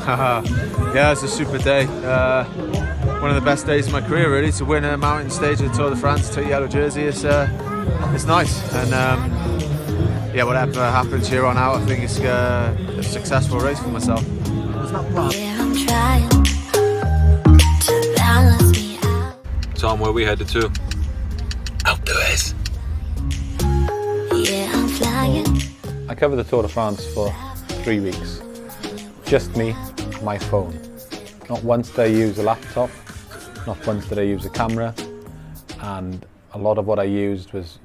Yeah, it's a super day. One of the best days of my career, really, to win a mountain stage of the Tour de France, to yellow jersey. It's nice, and yeah, whatever happens here on out, I think it's a successful race for myself. Tom, where we headed to? Outdoors. I covered the Tour de France for 3 weeks. Just me, my phone. Not once did I use a laptop, not once did I use a camera, and a lot of what I used was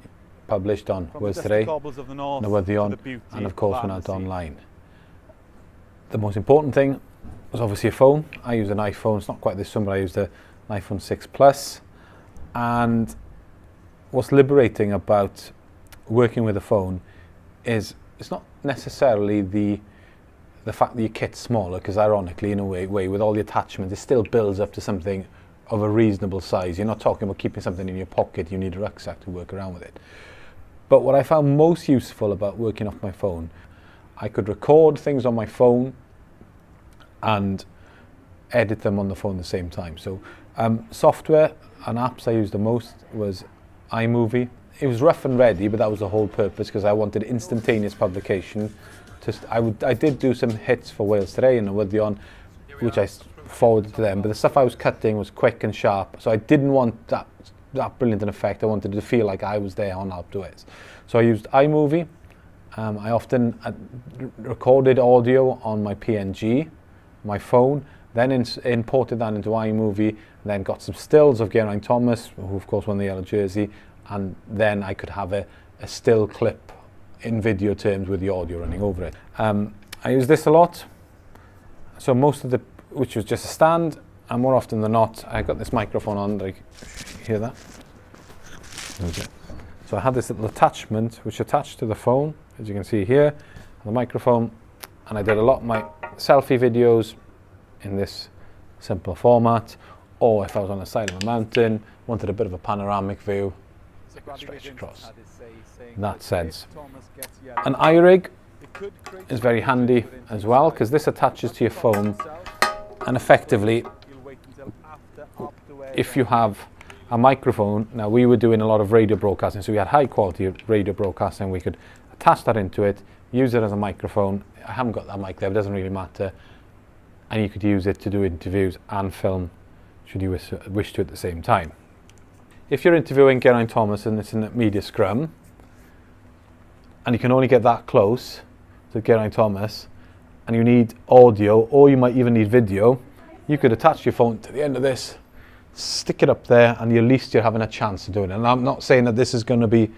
published on Words Today, Newyddion, and of course went out online. The most important thing was obviously a phone. I use an iPhone, it's not quite this one, but I used an iPhone 6 Plus. And what's liberating about working with a phone is it's not necessarily the fact that your kit's smaller, because ironically, in a way, with all the attachments, it still builds up to something of a reasonable size. You're not talking about keeping something in your pocket, you need a rucksack to work around with it. But what I found most useful about working off my phone, I could record things on my phone and edit them on the phone at the same time. So software and apps I used the most was iMovie. It was rough and ready, but that was the whole purpose, because I wanted instantaneous publication. I did do some hits for Wales Today and Newyddion, which I forwarded to them, but the stuff I was cutting was quick and sharp, so I didn't want that brilliant an effect. I wanted it to feel like I was there on Alpe d'Huez. So I used iMovie. I often recorded audio on my PNG, my phone, then imported that into iMovie, then got some stills of Geraint Thomas, who of course won the yellow jersey, and then I could have a still clip in video terms with the audio running over it. I use this a lot, so which was just a stand, and more often than not, I got this microphone on, like, hear that? Okay. So I had this little attachment which attached to the phone, as you can see here, the microphone, and I did a lot of my selfie videos in this simple format, or if I was on the side of a mountain, wanted a bit of a panoramic view, stretch across. In that sense. An iRig is very handy as well, because this attaches to your phone, and effectively, if you have a microphone, now we were doing a lot of radio broadcasting, so we had high quality radio broadcasting, we could attach that into it, use it as a microphone. I haven't got that mic there, it doesn't really matter, and you could use it to do interviews and film, should you wish to at the same time. If you're interviewing Geraint Thomas and it's in a media scrum, and you can only get that close to Geraint Thomas, and you need audio, or you might even need video, you could attach your phone to the end of this, stick it up there, and at least you're having a chance to do it. And I'm not saying that this is going to be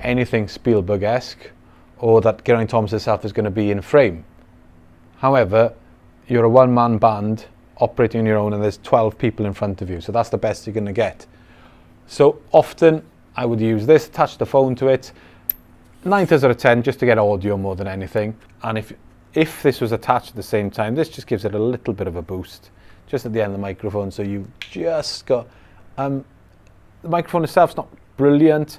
anything Spielberg-esque, or that Geraint Thomas himself is going to be in frame. However, you're a one-man band operating on your own, and there's 12 people in front of you, so that's the best you're going to get. So often I would use this, attach the phone to it, 9 times out of 10 just to get audio more than anything. And if this was attached at the same time, this just gives it a little bit of a boost just at the end of the microphone, so you just got the microphone itself's not brilliant,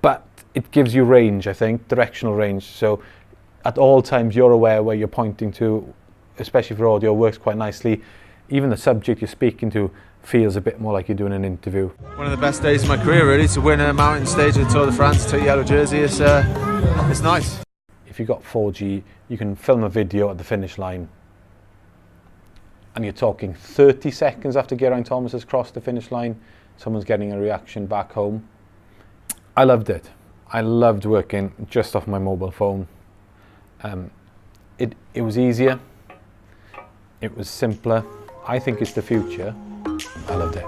but it gives you range, I think, directional range, so at all times you're aware where you're pointing to, especially for audio, works quite nicely. Even the subject you're speaking to feels a bit more like you're doing an interview. One of the best days of my career, really, to win a mountain stage of the Tour de France, to yellow jersey. It's nice. If you've got 4G, you can film a video at the finish line, and you're talking 30 seconds after Geraint Thomas has crossed the finish line, someone's getting a reaction back home. I loved it. I loved working just off my mobile phone. It was easier. It was simpler. I think it's the future. I loved it.